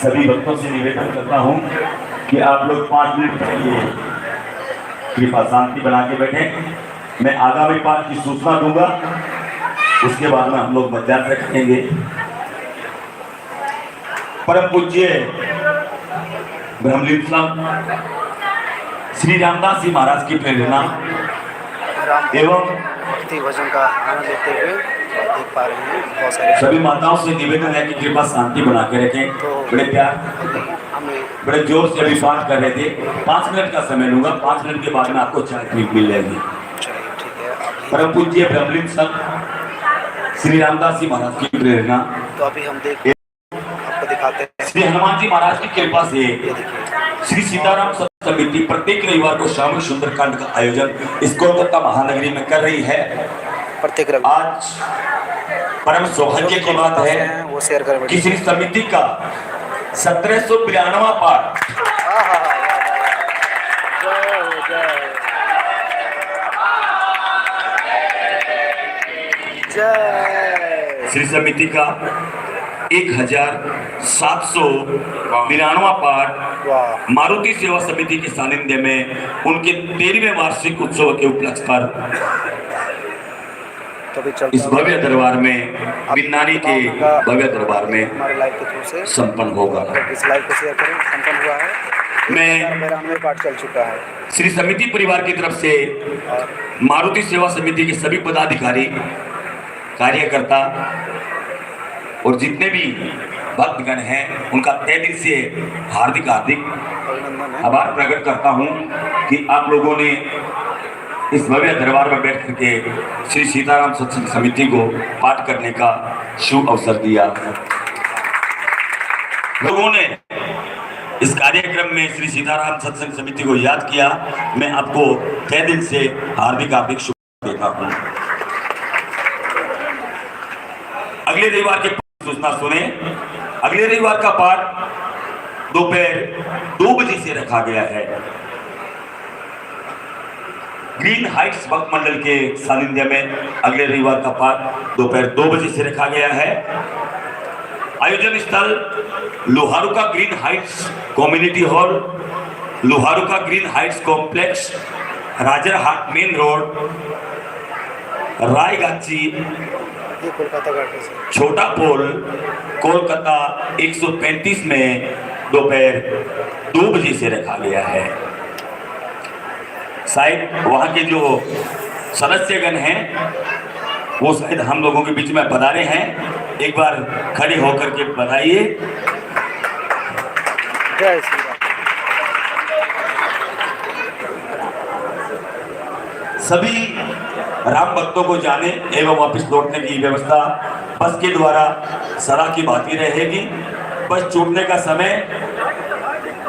सभी भक्तों से निवेदन करता हूँ कि आप लोग 5 मिनट के लिए कृपा शांति बना के बैठे। मैं आगामी पाठ की सूचना दूंगा, उसके बाद में हम लोग मध्याह्न रखेंगे। परम पूज्य ब्रह्मलीन श्री रामदास जी महाराज की प्रेरणा एवं भक्ति भजन का आनंद लेते हुए देख पा रहे हैं बहुत सारे सभी माताओं से निवेदन है कि कृपा शांति बना के रखें। तो बड़े प्यार हमें बड़े जोर से अभी पाठ कर रहे थे। 5 मिनट का समय लूंगा, 5 मिनट के बाद में आपको चाय मिल जाएगी। चलिए ठीक है। परम पूज्य ब्रह्मलीन संत श्री रामदास जी महाराज की प्रेरणा तो अभी हम आपको दिखाते हैं श्री हनुमान जी महाराज की कृपा से श्री सीताराम समिति प्रत्येक रविवार को श्याम सुंदरकांड का आयोजन इस कोलकाता महानगरी में कर रही है। प्रत्येक आज परम सौभाग्य की बात है वो शेयर करें कि श्री समिति का 1792वां पाठ श्री समिति का 1792वां पाठ मारुति सेवा समिति के सानिध्य में उनके 13वें वार्षिक उत्सव के उपलक्ष्य पर इस भव्य दरबार में बिन्नानी के भव्य दरबार में संपन्न होगा। इस लाइव को शेयर करें। संपन्न हुआ है। मैं पाठ चल चुका है। श्री समिति परिवार की तरफ से मारुति सेवा समिति के सभी पदाधिकारी, कार्यकर्ता और जितने भी भक्तगण हैं उनका तहे दिल से हार्दिक आभार प्रकट करता हूं कि आप लोगों ने इस भव्य दरबार में बैठ करके श्री सीताराम सत्संग समिति को पाठ करने का शुभ अवसर दिया। लोगों ने इस कार्यक्रम में श्री सीताराम सत्संग समिति को याद किया। मैं आपको तहे दिल से हार्दिक शुभ देता हूँ। अगले रविवार की सूचना सुने। अगले रविवार का पाठ दोपहर 2 बजे से रखा गया है। ग्रीन हाइट्स भक्त मंडल के सानिध्य में अगले रविवार का पाठ दोपहर 2 बजे से रखा गया है। आयोजन स्थल Loharuka green heights community hall, Loharuka green heights complex, Rajarhat main road, Raigachi, Chhota Pol, Kolkata 135 में दोपहर 2 बजे से रखा गया है। शायद वहाँ के जो सदस्यगण हैं वो शायद हम लोगों के बीच में पधारे हैं। एक बार खड़े होकर के बताइए। जय श्री राम। सभी राम भक्तों को जाने एवं वापस लौटने की व्यवस्था बस के द्वारा सदा की बाकी रहेगी। बस छूटने का समय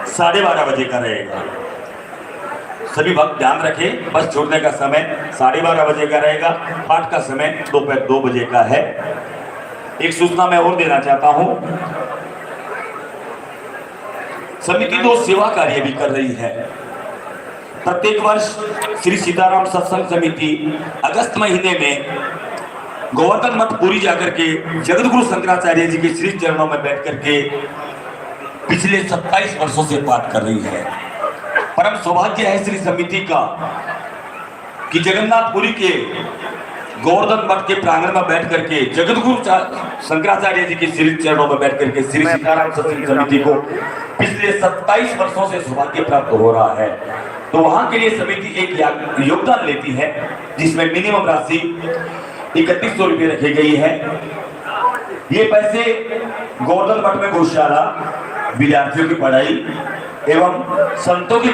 12:30 बजे का रहेगा। सभी भक्त ध्यान रखें, बस छोड़ने का समय 12:30 बजे का रहेगा। पाठ का समय दोपहर 2 बजे का है। एक सूचना मैं और देना चाहता हूं, समिति 2 सेवा कार्य भी कर रही है। प्रत्येक वर्ष श्री सीताराम सत्संग समिति अगस्त महीने में गोवर्धन मठ पुरी जाकर के जगतगुरु शंकराचार्य जी के श्री चरणों में बैठ करके पिछले 27 वर्षों से पाठ कर रही है। परम सौभाग्य है श्री समिति का कि जगन्नाथपुरी के गोवर्धन मठ के प्रांगण में बैठ करके जगतगुरु शंकराचार्य जी के श्री चरणों में बैठ करके श्री सीताराम सत्संग समिति को पिछले 27 वर्षों से सौभाग्य प्राप्त हो रहा है। तो वहां के लिए समिति एक योगदान लेती है जिसमें मिनिमम राशि 3100 रुपये रखी गई है। ये पैसे गोवर्धन मठ में गौशाला, विद्यार्थियों की पढ़ाई एवं संतों की